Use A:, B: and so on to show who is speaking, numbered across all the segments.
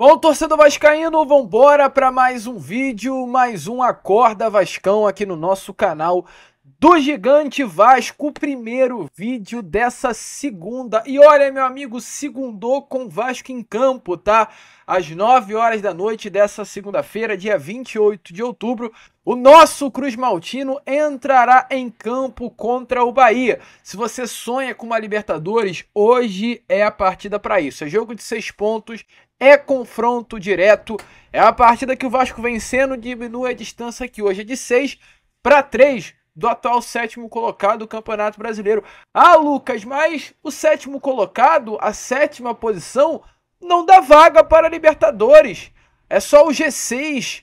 A: Bom, torcedor vascaíno, vambora para mais um vídeo, mais um Acorda Vascão aqui no nosso canal do Gigante Vasco, o primeiro vídeo dessa segunda. E olha, meu amigo, segundou com Vasco em campo, tá? Às 9 horas da noite dessa segunda-feira, dia 28 de outubro, o nosso Cruz Maltino entrará em campo contra o Bahia. Se você sonha com uma Libertadores, hoje é a partida para isso. É jogo de 6 pontos, é confronto direto, é a partida que o Vasco vencendo diminui a distância que hoje é de 6 para 3 do atual sétimo colocado do Campeonato Brasileiro. Ah, Lucas, mas o sétimo colocado, a sétima posição, não dá vaga para a Libertadores. É só o G6.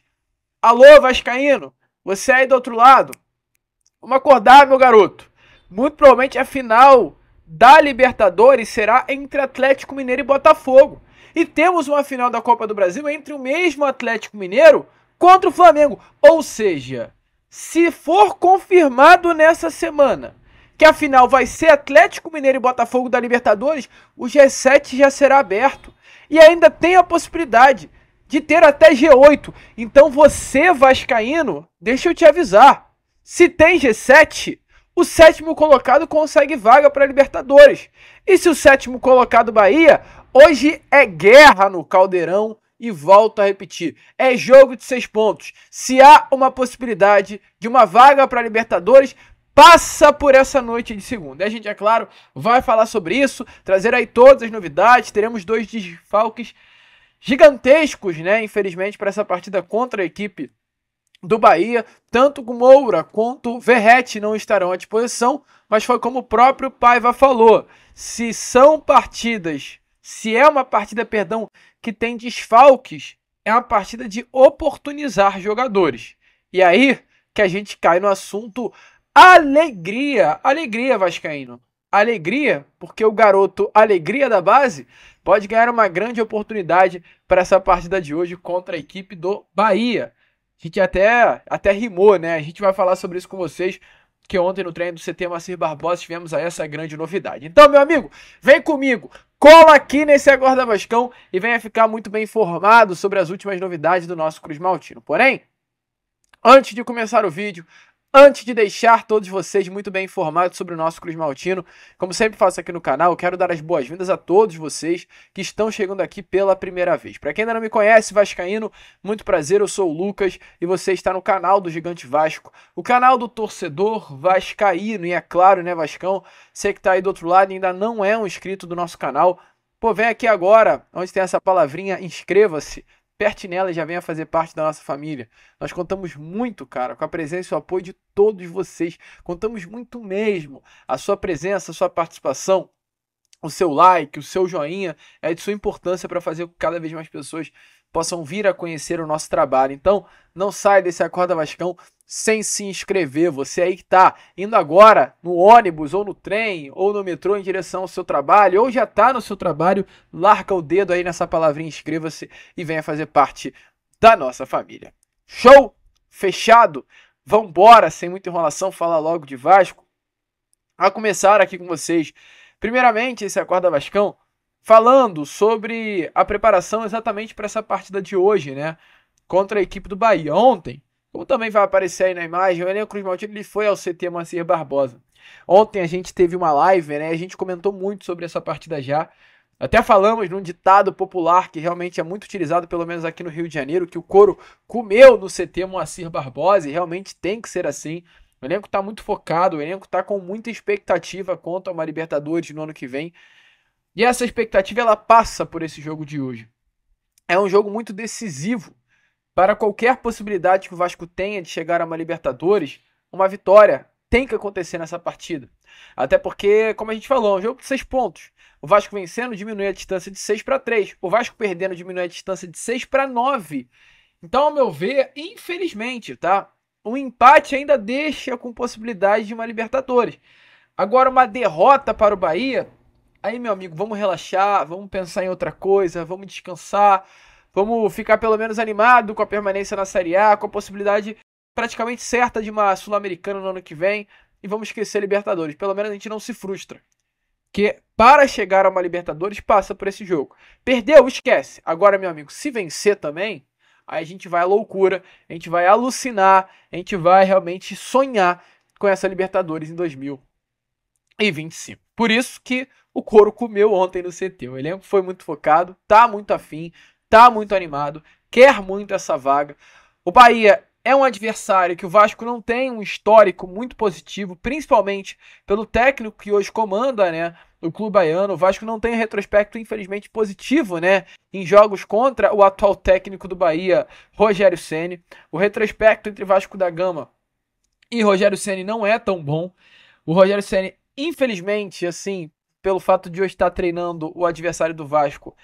A: Alô, vascaíno, você aí do outro lado, vamos acordar, meu garoto. Muito provavelmente a final da Libertadores será entre Atlético Mineiro e Botafogo. E temos uma final da Copa do Brasil entre o mesmo Atlético Mineiro contra o Flamengo. Ou seja, se for confirmado nessa semana que a final vai ser Atlético Mineiro e Botafogo da Libertadores, o G7 já será aberto. E ainda tem a possibilidade de ter até G8. Então você, vascaíno, deixa eu te avisar. Se tem G7, o sétimo colocado consegue vaga para a Libertadores. E se o sétimo colocado Bahia, hoje é guerra no Caldeirão. E volto a repetir, é jogo de 6 pontos. Se há uma possibilidade de uma vaga para a Libertadores, passa por essa noite de segunda. E a gente, é claro, vai falar sobre isso, trazer aí todas as novidades. Teremos 2 desfalques gigantescos, né? Infelizmente, para essa partida contra a equipe do Bahia. Tanto o Moura quanto o Verratti não estarão à disposição, mas foi como o próprio Paiva falou. Se é uma partida, que tem desfalques, é uma partida de oportunizar jogadores. E aí que a gente cai no assunto alegria. Alegria, vascaíno. Alegria, porque o garoto Alegria da base pode ganhar uma grande oportunidade para essa partida de hoje contra a equipe do Bahia. A gente até rimou, né? A gente vai falar sobre isso com vocês, que ontem no treino do CT Moacir Barbosa tivemos aí essa grande novidade. Então, meu amigo, vem comigo, cola aqui nesse Acorda Vascão e venha ficar muito bem informado sobre as últimas novidades do nosso Cruz Maltino. Porém, antes de começar o vídeo, antes de deixar todos vocês muito bem informados sobre o nosso Cruz Maltino, como sempre faço aqui no canal, eu quero dar as boas-vindas a todos vocês que estão chegando aqui pela primeira vez. Para quem ainda não me conhece, vascaíno, muito prazer, eu sou o Lucas e você está no canal do Gigante Vasco, o canal do torcedor vascaíno. E é claro, né, Vascão, você que está aí do outro lado e ainda não é um inscrito do nosso canal, pô, vem aqui agora, onde tem essa palavrinha, inscreva-se. Aperte nela e já venha fazer parte da nossa família. Nós contamos muito, cara, com a presença e o apoio de todos vocês. Contamos muito mesmo. A sua presença, a sua participação, o seu like, o seu joinha é de sua importância para fazer com que cada vez mais pessoas possam vir a conhecer o nosso trabalho. Então, não saia desse Acorda Vascão sem se inscrever. Você aí que está indo agora no ônibus, ou no trem, ou no metrô em direção ao seu trabalho, ou já está no seu trabalho, larga o dedo aí nessa palavrinha, inscreva-se e venha fazer parte da nossa família. Show? Fechado? Vambora, sem muita enrolação, falar logo de Vasco. A começar aqui com vocês, primeiramente, esse Acorda Vascão, falando sobre a preparação exatamente para essa partida de hoje, né? Contra a equipe do Bahia. Ontem, como também vai aparecer aí na imagem, o elenco Cruz Maltino ele foi ao CT Moacir Barbosa. Ontem a gente teve uma live, né? A gente comentou muito sobre essa partida já. Até falamos num ditado popular que realmente é muito utilizado, pelo menos aqui no Rio de Janeiro, que o couro comeu no CT Moacir Barbosa, e realmente tem que ser assim. O elenco está muito focado, o elenco está com muita expectativa quanto a uma Libertadores no ano que vem. E essa expectativa ela passa por esse jogo de hoje. É um jogo muito decisivo para qualquer possibilidade que o Vasco tenha de chegar a uma Libertadores. Uma vitória tem que acontecer nessa partida. Até porque, como a gente falou, é um jogo de 6 pontos. O Vasco vencendo diminui a distância de 6 para 3. O Vasco perdendo diminui a distância de 6 para 9. Então, ao meu ver, infelizmente, tá? Um empate ainda deixa com possibilidade de uma Libertadores. Agora, uma derrota para o Bahia, aí, meu amigo, vamos relaxar, vamos pensar em outra coisa, vamos descansar, vamos ficar pelo menos animado com a permanência na Série A, com a possibilidade praticamente certa de uma Sul-Americana no ano que vem, e vamos esquecer a Libertadores. Pelo menos a gente não se frustra. que para chegar a uma Libertadores passa por esse jogo. Perdeu? Esquece. Agora, meu amigo, se vencer também, aí a gente vai à loucura, a gente vai alucinar, a gente vai realmente sonhar com essa Libertadores em 2025. Por isso que o couro comeu ontem no CT. O elenco foi muito focado, tá muito afim, tá muito animado, quer muito essa vaga. O Bahia é um adversário que o Vasco não tem um histórico muito positivo, principalmente pelo técnico que hoje comanda, né, o clube baiano. O Vasco não tem retrospecto, infelizmente, positivo, né, em jogos contra o atual técnico do Bahia, Rogério Ceni. O retrospecto entre Vasco da Gama e Rogério Ceni não é tão bom. O Rogério Ceni, infelizmente, assim, pelo fato de hoje estar treinando o adversário do Vasco,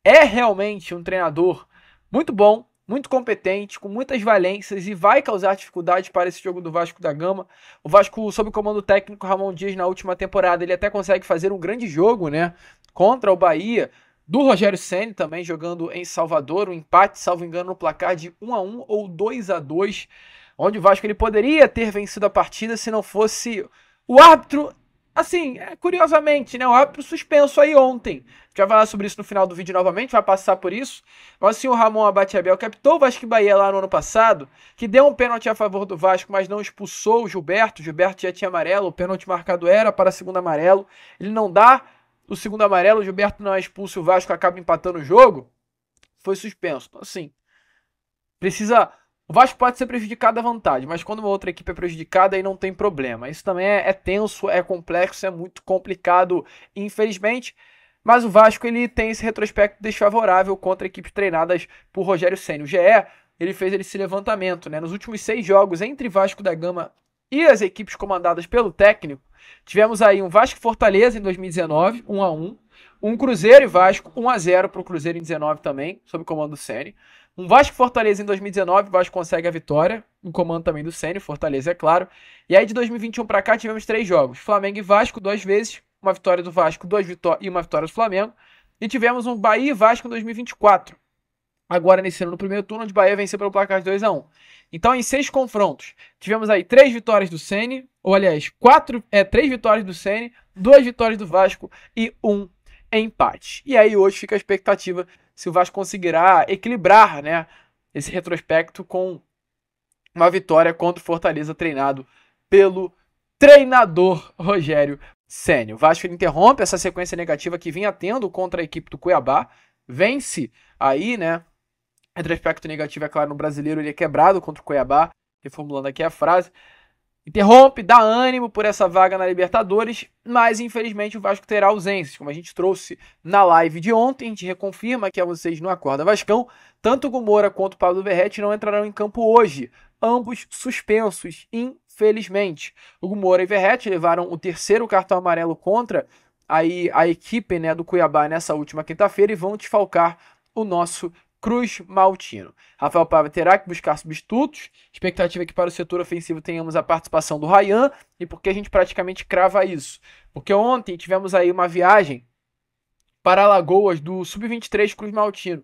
A: é realmente um treinador muito bom, muito competente, com muitas valências e vai causar dificuldade para esse jogo do Vasco da Gama. O Vasco, sob o comando técnico Ramon Dias, na última temporada, ele até consegue fazer um grande jogo, né, contra o Bahia, do Rogério Ceni também jogando em Salvador, um empate, salvo engano, no placar de 1-1 ou 2-2, onde o Vasco ele poderia ter vencido a partida se não fosse o árbitro. Assim, curiosamente, né? O árbitro suspenso aí ontem. A gente vai falar sobre isso no final do vídeo novamente, vai passar por isso. Mas assim, o Ramon Abate Abel captou o Vasco e Bahia lá no ano passado, que deu um pênalti a favor do Vasco, mas não expulsou o Gilberto. O Gilberto já tinha amarelo, o pênalti marcado era para segundo amarelo. Ele não dá o segundo amarelo, o Gilberto não é expulso, o Vasco acaba empatando o jogo. Foi suspenso. Então, assim, precisa. O Vasco pode ser prejudicado à vontade, mas quando uma outra equipe é prejudicada, aí não tem problema. Isso também é tenso, é complexo, é muito complicado, infelizmente. Mas o Vasco ele tem esse retrospecto desfavorável contra equipes treinadas por Rogério Ceni. O GE ele fez esse levantamento, né? Nos últimos 6 jogos entre Vasco da Gama e as equipes comandadas pelo técnico, tivemos aí um Vasco Fortaleza em 2019, 1-1. Um Cruzeiro e Vasco, 1-0 para o Cruzeiro em 19 também, sob o comando do Ceni. Um Vasco Fortaleza em 2019, o Vasco consegue a vitória, no comando também do Ceni, Fortaleza, é claro. E aí de 2021 para cá tivemos 3 jogos, Flamengo e Vasco 2 vezes, uma vitória do Vasco, 2 vitórias e uma vitória do Flamengo. E tivemos um Bahia e Vasco em 2024. Agora nesse ano, no primeiro turno, onde o Bahia venceu pelo placar de 2-1. Então em 6 confrontos, tivemos aí 3 vitórias do Ceni, ou aliás, 3 vitórias do Ceni, 2 vitórias do Vasco e 1 empate. E aí hoje fica a expectativa se o Vasco conseguirá equilibrar, né, esse retrospecto com uma vitória contra o Fortaleza treinado pelo treinador Rogério Ceni. O Vasco interrompe essa sequência negativa que vinha tendo contra a equipe do Cuiabá, vence aí, né, retrospecto negativo, é claro, no Brasileiro ele é quebrado contra o Cuiabá, reformulando aqui a frase. Interrompe, dá ânimo por essa vaga na Libertadores, mas infelizmente o Vasco terá ausências. Como a gente trouxe na live de ontem, a gente reconfirma que a vocês no Acorda Vascão, tanto o Gumora quanto o Pablo Verrete não entrarão em campo hoje, ambos suspensos, infelizmente. O Gumora e Verrete levaram o terceiro cartão amarelo contra aí a equipe, né, do Cuiabá nessa última quinta-feira e vão desfalcar o nosso Cruz Maltino. Rafael Paiva terá que buscar substitutos. Expectativa é que para o setor ofensivo tenhamos a participação do Ryan. E por que a gente praticamente crava isso? Porque ontem tivemos aí uma viagem para Alagoas do Sub-23 Cruz Maltino.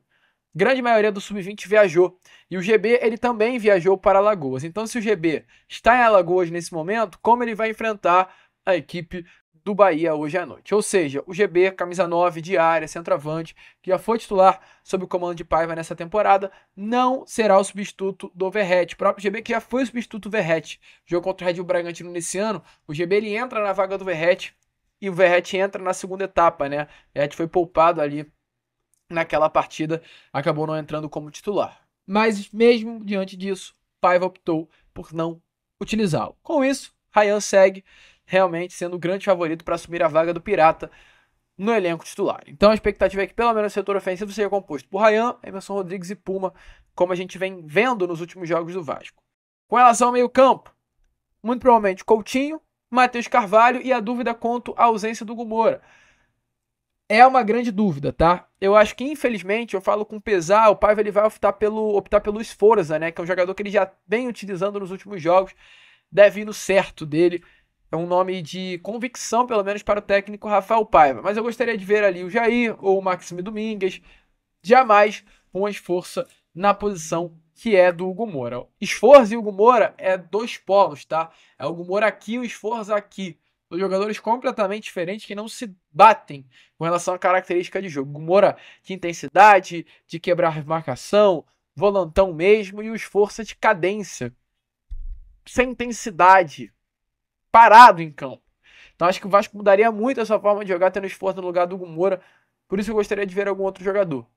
A: Grande maioria do Sub-20 viajou. E o GB ele também viajou para Alagoas. Então se o GB está em Alagoas nesse momento, como ele vai enfrentar a equipe do Bahia hoje à noite? Ou seja, o GB, camisa 9 de área, centroavante, que já foi titular sob o comando de Paiva nessa temporada, não será o substituto do Verrete. O próprio GB que já foi o substituto do Verrete. Jogo contra o Red Bull Bragantino nesse ano, o GB ele entra na vaga do Verrete e o Verrete entra na segunda etapa, né? O Verrete foi poupado ali naquela partida, acabou não entrando como titular. Mas mesmo diante disso, Paiva optou por não utilizá-lo. Com isso, Ryan segue realmente sendo o grande favorito para assumir a vaga do Pirata no elenco titular. Então a expectativa é que pelo menos o setor ofensivo seja composto por Ryan, Emerson Rodrigues e Puma, como a gente vem vendo nos últimos jogos do Vasco. Com relação ao meio campo, muito provavelmente Coutinho, Matheus Carvalho e a dúvida quanto à ausência do Gumora. É uma grande dúvida, tá? Eu acho que, infelizmente, eu falo com pesar, o Paiva ele vai optar pelo Sforza, né? Que é um jogador que ele já vem utilizando nos últimos jogos, deve ir no certo dele. É um nome de convicção, pelo menos para o técnico Rafael Paiva. Mas eu gostaria de ver ali o Jair ou o Maxime Domingues. Jamais um esforço na posição que é do Hugo Moura. Esforço e Hugo Moura é 2 polos, tá? É o Hugo Moura aqui e o Esforço aqui. São jogadores completamente diferentes que não se batem com relação à característica de jogo. Gumora de intensidade, de quebrar marcação, volantão mesmo, e os força de cadência, sem intensidade, parado em campo. Então acho que o Vasco mudaria muito a sua forma de jogar tendo esforço no lugar do Gumora. Por isso eu gostaria de ver algum outro jogador.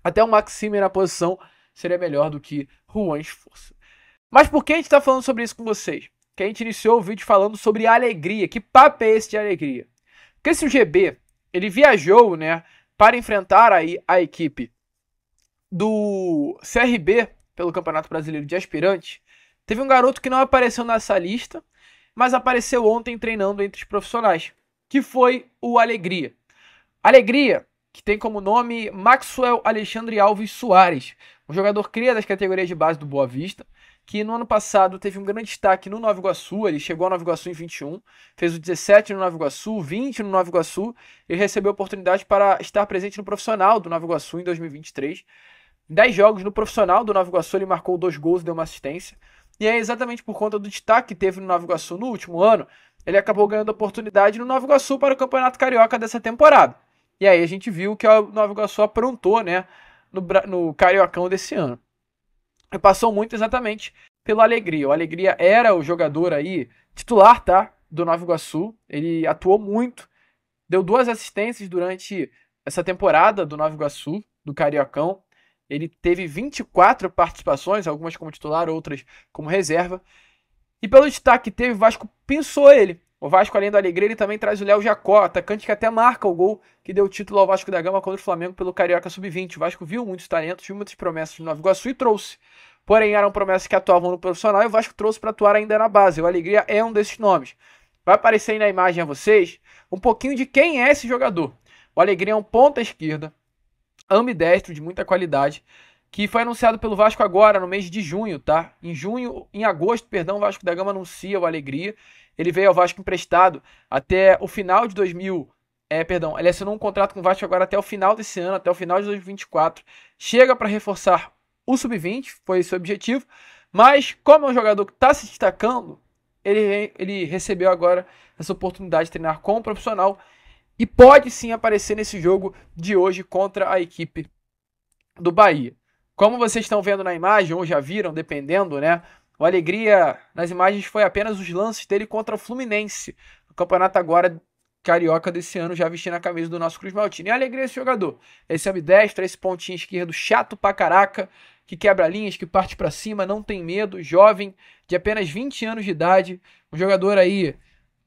A: Até o Maxime na posição seria melhor do que Juan Esforço. Mas por que a gente está falando sobre isso com vocês? Porque a gente iniciou o vídeo falando sobre alegria. Que papo é esse de alegria? Porque se o GB ele viajou, né, para enfrentar aí a equipe do CRB pelo Campeonato Brasileiro de Aspirantes, teve um garoto que não apareceu nessa lista, mas apareceu ontem treinando entre os profissionais, que foi o Alegria. Alegria, que tem como nome Maxwell Alexandre Alves Soares, um jogador cria das categorias de base do Boa Vista, que no ano passado teve um grande destaque no Nova Iguaçu. Ele chegou ao Nova Iguaçu em 21, fez o 17 no Nova Iguaçu, 20 no Nova Iguaçu, e recebeu a oportunidade para estar presente no profissional do Nova Iguaçu em 2023. Em 10 jogos no profissional do Nova Iguaçu, ele marcou 2 gols e deu uma assistência. E é exatamente por conta do destaque que teve no Nova Iguaçu no último ano, ele acabou ganhando a oportunidade no Nova Iguaçu para o Campeonato Carioca dessa temporada. E aí a gente viu que o Nova Iguaçu aprontou, né, no Cariocão desse ano. E passou muito exatamente pelo Alegria. O Alegria era o jogador aí titular, tá, do Nova Iguaçu. Ele atuou muito, deu 2 assistências durante essa temporada do Nova Iguaçu, do Cariocão. Ele teve 24 participações, algumas como titular, outras como reserva. E pelo destaque que teve, o Vasco pensou ele. O Vasco, além do Alegria, ele também traz o Léo Jacó, atacante que até marca o gol que deu o título ao Vasco da Gama contra o Flamengo pelo Carioca Sub-20. O Vasco viu muitos talentos, viu muitas promessas do Nova Iguaçu e trouxe. Porém, eram promessas que atuavam no profissional e o Vasco trouxe para atuar ainda na base. O Alegria é um desses nomes. Vai aparecer aí na imagem a vocês um pouquinho de quem é esse jogador. O Alegria é um ponta esquerda, ambidestro, de muita qualidade, que foi anunciado pelo Vasco agora, no mês de junho, tá? Em agosto, perdão, o Vasco da Gama anuncia o Alegria. Ele veio ao Vasco emprestado até o final de ele assinou um contrato com o Vasco agora até o final desse ano, até o final de 2024. Chega para reforçar o Sub-20, foi esse o objetivo. Mas, como é um jogador que está se destacando, ele recebeu agora essa oportunidade de treinar com o profissional e pode sim aparecer nesse jogo de hoje contra a equipe do Bahia. Como vocês estão vendo na imagem, ou já viram, dependendo, né? O Alegria, nas imagens, foi apenas os lances dele contra o Fluminense, no campeonato agora carioca desse ano, já vestindo a camisa do nosso Cruz Maltino. E a Alegria é esse jogador, esse ambidestro, esse pontinho esquerdo chato pra caraca, que quebra linhas, que parte pra cima, não tem medo, jovem, de apenas 20 anos de idade, um jogador aí,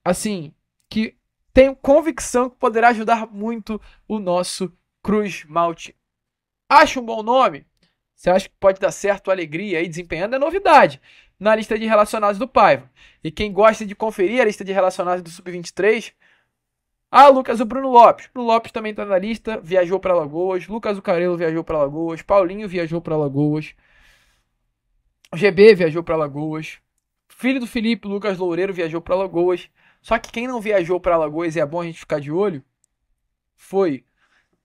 A: assim, que tenho convicção que poderá ajudar muito o nosso Cruz Maltino. Acha um bom nome? Você acha que pode dar certo a Alegria aí desempenhando? É novidade na lista de relacionados do Paiva. E quem gosta de conferir a lista de relacionados do Sub-23, Lucas, o Bruno Lopes. Bruno Lopes também está na lista, viajou para Alagoas. Lucas Zucarello viajou para Alagoas. Paulinho viajou para Alagoas. O GB viajou para Alagoas. Filho do Felipe, Lucas Loureiro, viajou para Alagoas. Só que quem não viajou para Alagoas, e é bom a gente ficar de olho, foi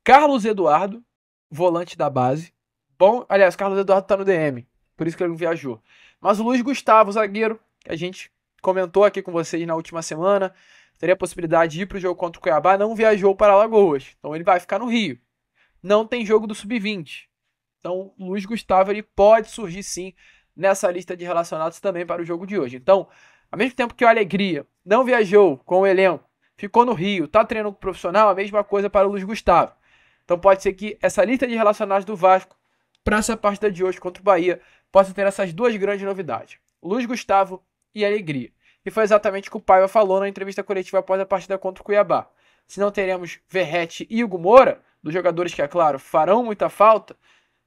A: Carlos Eduardo, volante da base. Bom, aliás, Carlos Eduardo tá no DM, por isso que ele não viajou. Mas o Luiz Gustavo, zagueiro, que a gente comentou aqui com vocês na última semana, teria a possibilidade de ir para o jogo contra o Cuiabá, não viajou para Alagoas. Então ele vai ficar no Rio. Não tem jogo do Sub-20. Então o Luiz Gustavo ele pode surgir sim nessa lista de relacionados também para o jogo de hoje. Então, ao mesmo tempo que o Alegria não viajou com o elenco, ficou no Rio, tá treinando com o profissional, a mesma coisa para o Luiz Gustavo. Então pode ser que essa lista de relacionados do Vasco para essa partida de hoje contra o Bahia possa ter essas duas grandes novidades, Luiz Gustavo e Alegria. E foi exatamente o que o Paiva falou na entrevista coletiva após a partida contra o Cuiabá. Se não teremos Verratti e Hugo Moura, dos jogadores que, é claro, farão muita falta,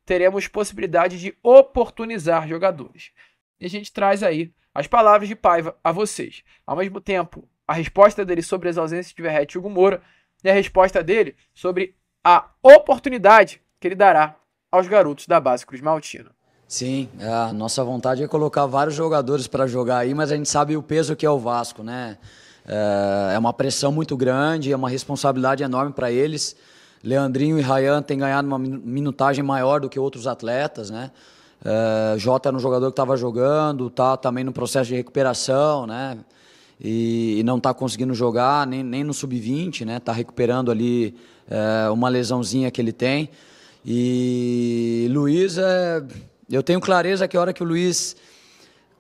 A: teremos possibilidade de oportunizar jogadores. E a gente traz aí as palavras de Paiva a vocês. Ao mesmo tempo, a resposta dele sobre as ausências de Verratti e Hugo Moura e a resposta dele sobre a oportunidade que ele dará aos garotos da base Cruz Maltino.
B: Sim, a nossa vontade é colocar vários jogadores para jogar aí, mas a gente sabe o peso que é o Vasco, né? É uma pressão muito grande, é uma responsabilidade enorme para eles. Leandrinho e Ryan têm ganhado uma minutagem maior do que outros atletas, né? Jota era um jogador que estava jogando, tá também no processo de recuperação, né? e não está conseguindo jogar nem no sub-20, né? Está recuperando ali uma lesãozinha que ele tem. E Luiz, eu tenho clareza que a hora que o Luiz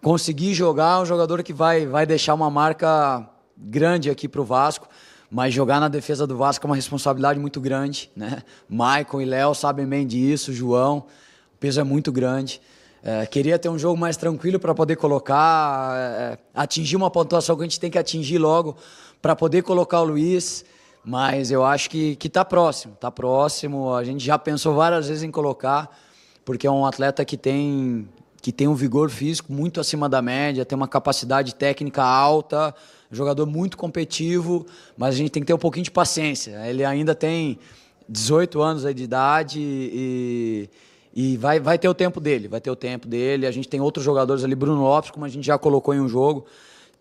B: conseguir jogar, é um jogador que vai deixar uma marca grande aqui para o Vasco. Mas jogar na defesa do Vasco é uma responsabilidade muito grande, né? Maicon e Léo sabem bem disso, João, o peso é muito grande. Queria ter um jogo mais tranquilo para poder colocar, atingir uma pontuação que a gente tem que atingir logo para poder colocar o Luiz, mas eu acho que está próximo, a gente já pensou várias vezes em colocar, porque é um atleta que tem um vigor físico muito acima da média, tem uma capacidade técnica alta, jogador muito competitivo, mas a gente tem que ter um pouquinho de paciência. Ele ainda tem 18 anos aí de idade e vai ter o tempo dele, A gente tem outros jogadores ali, Bruno Lopes, como a gente já colocou em um jogo,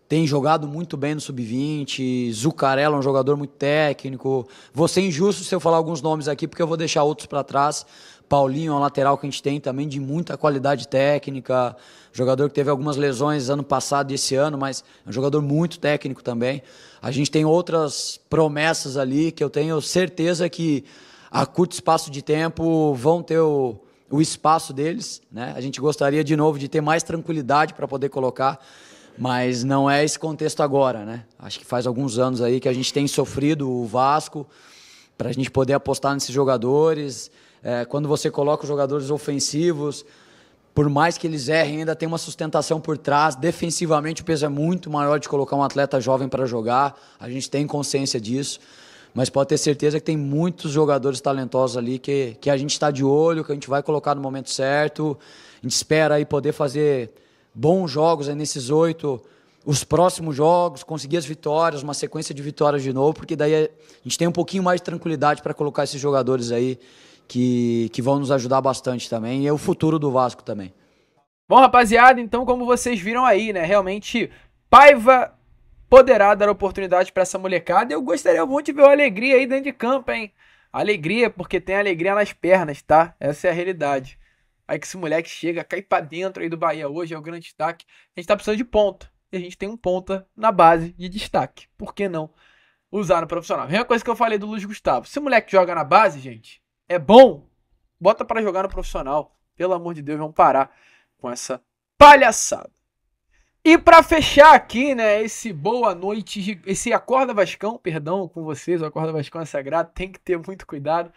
B: tem jogado muito bem no sub-20, Zucarello é um jogador muito técnico. Vou ser injusto se eu falar alguns nomes aqui, porque eu vou deixar outros para trás. Paulinho é um lateral que a gente tem também de muita qualidade técnica, jogador que teve algumas lesões ano passado e esse ano, mas é um jogador muito técnico também. A gente tem outras promessas ali que eu tenho certeza que a curto espaço de tempo vão ter o espaço deles, né? A gente gostaria de novo de ter mais tranquilidade para poder colocar, mas não é esse contexto agora, né? Acho que faz alguns anos aí que a gente tem sofrido o Vasco para a gente poder apostar nesses jogadores. Quando você coloca os jogadores ofensivos, por mais que eles errem, ainda tem uma sustentação por trás. Defensivamente, o peso é muito maior de colocar um atleta jovem para jogar. A gente tem consciência disso. Mas pode ter certeza que tem muitos jogadores talentosos ali que a gente está de olho, que a gente vai colocar no momento certo. A gente espera aí poder fazer bons jogos aí nesses 8, os próximos jogos, conseguir as vitórias, uma sequência de vitórias de novo, porque daí a gente tem um pouquinho mais de tranquilidade para colocar esses jogadores aí que vão nos ajudar bastante também, e é o futuro do Vasco também.
A: Bom, rapaziada, então como vocês viram aí, né, realmente Paiva poderá dar oportunidade para essa molecada. Eu gostaria muito de ver a Alegria aí dentro de campo, hein? Alegria, porque tem alegria nas pernas, tá? Essa é a realidade. Aí que esse moleque chega, cai pra dentro aí do Bahia hoje, é o grande destaque. A gente tá precisando de ponta. E a gente tem um ponta na base de destaque. Por que não usar no profissional? A mesma coisa que eu falei do Luiz Gustavo. Se o moleque joga na base, gente, é bom, bota pra jogar no profissional. Pelo amor de Deus, vamos parar com essa palhaçada. E pra fechar aqui, né, esse boa noite, esse Acorda Vascão, perdão com vocês, o Acorda Vascão é sagrado, tem que ter muito cuidado.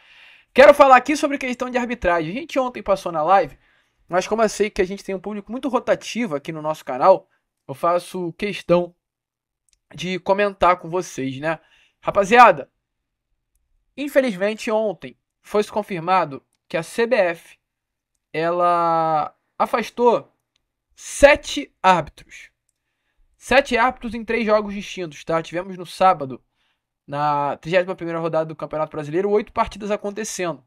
A: Quero falar aqui sobre questão de arbitragem. A gente ontem passou na live, mas como eu sei que a gente tem um público muito rotativo aqui no nosso canal, eu faço questão de comentar com vocês, né? Rapaziada, infelizmente ontem foi-se confirmado que a CBF, ela afastou 7 árbitros. 7 árbitros em 3 jogos distintos, tá? Tivemos no sábado, na 31ª rodada do Campeonato Brasileiro, 8 partidas acontecendo.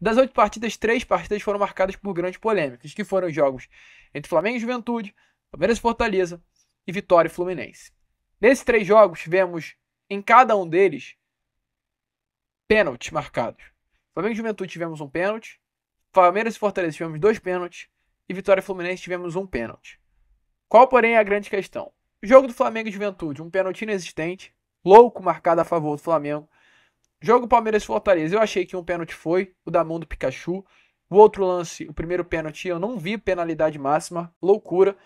A: Das 8 partidas, 3 partidas foram marcadas por grandes polêmicas, que foram os jogos entre Flamengo e Juventude, Palmeiras e Fortaleza e Vitória e Fluminense. Nesses 3 jogos, tivemos em cada um deles pênaltis marcados. Flamengo e Juventude tivemos um pênalti, Palmeiras e Fortaleza tivemos 2 pênaltis e Vitória e Fluminense tivemos um pênalti. Qual, porém, é a grande questão? O jogo do Flamengo e Juventude, um pênalti inexistente, louco marcado a favor do Flamengo. Jogo Palmeiras e Fortaleza, eu achei que um pênalti foi, o da mão do Pikachu. O outro lance, o primeiro pênalti, eu não vi penalidade máxima, loucura.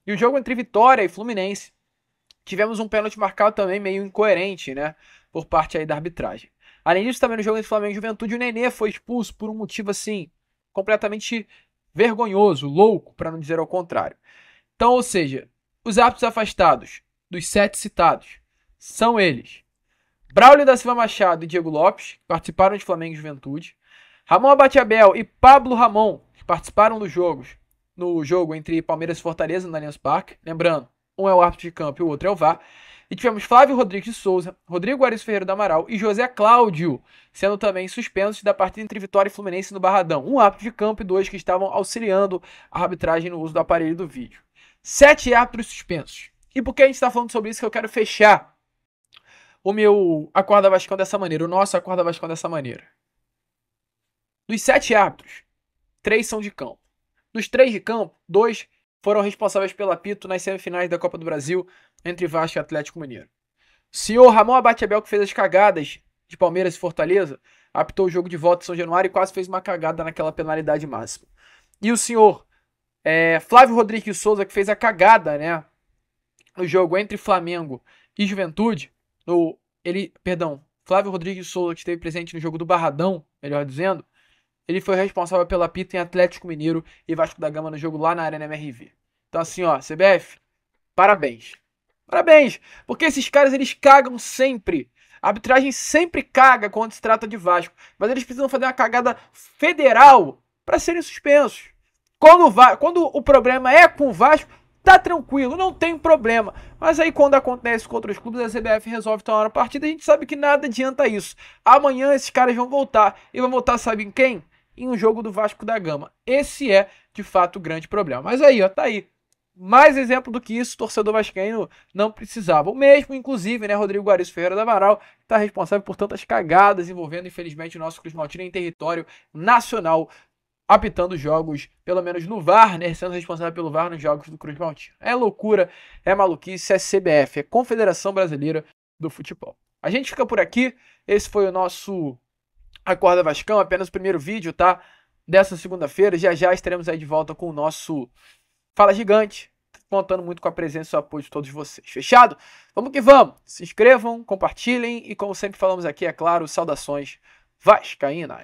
A: E o jogo entre Vitória e Fluminense, tivemos um pênalti marcado também meio incoerente, né, por parte aí da arbitragem. Além disso, também no jogo entre Flamengo e Juventude, o Nenê foi expulso por um motivo assim, completamente vergonhoso, louco, para não dizer ao contrário. Então, ou seja, os árbitros afastados dos 7 citados são eles: Braulio da Silva Machado e Diego Lopes, que participaram de Flamengo e Juventude, Ramon Abate-Abel e Pablo Ramon, que participaram no jogo entre Palmeiras e Fortaleza no Allianz Parque. Lembrando, um é o árbitro de campo e o outro é o VAR. E tivemos Flávio Rodrigues de Souza, Rodrigo Arias Ferreira do Amaral e José Cláudio, sendo também suspensos da partida entre Vitória e Fluminense no Barradão. Um árbitro de campo e 2 que estavam auxiliando a arbitragem no uso do aparelho do vídeo. 7 árbitros suspensos. E por que a gente está falando sobre isso, que eu quero fechar o meu Acorda Vascão dessa maneira, o nosso Acorda Vascão dessa maneira. Dos 7 árbitros, 3 são de campo. Dos 3 de campo, 2 foram responsáveis pelo apito nas semifinais da Copa do Brasil entre Vasco e Atlético Mineiro. O senhor Ramon Abate Abel, que fez as cagadas de Palmeiras e Fortaleza, apitou o jogo de volta em São Januário e quase fez uma cagada naquela penalidade máxima. E o senhor Flávio Rodrigues Souza, que fez a cagada, né, no jogo entre Flamengo e Juventude, Flávio Rodrigues Souza, que esteve presente no jogo do Barradão, melhor dizendo, ele foi responsável pelo apito em Atlético Mineiro e Vasco da Gama no jogo lá na Arena MRV. Então assim, ó, CBF, parabéns. Parabéns, porque esses caras, eles cagam sempre. A arbitragem sempre caga quando se trata de Vasco, mas eles precisam fazer uma cagada federal para serem suspensos. Quando o problema é com o Vasco, tá tranquilo, não tem problema. Mas aí quando acontece com outros clubes, a CBF resolve tomar uma partida, a gente sabe que nada adianta isso. Amanhã esses caras vão voltar. E vão voltar, sabe em quem? Em um jogo do Vasco da Gama. Esse é, de fato, o grande problema. Mas aí, ó, tá aí. Mais exemplo do que isso, o torcedor vascaíno não precisava. O mesmo, inclusive, né, Rodrigo Guariço Ferreira da Amaral, que está responsável por tantas cagadas envolvendo, infelizmente, o nosso Cruz Maltino em território nacional, apitando jogos, pelo menos no VAR, né, sendo responsável pelo VAR nos jogos do Cruz Maltino. É loucura, é maluquice, é CBF, é Confederação Brasileira do Futebol. A gente fica por aqui, esse foi o nosso Acorda Vascão, apenas o primeiro vídeo, tá? Dessa segunda-feira, já estaremos aí de volta com o nosso Fala Gigante, contando muito com a presença e o apoio de todos vocês. Fechado? Vamos que vamos! Se inscrevam, compartilhem e, como sempre falamos aqui, é claro, saudações vascaínas.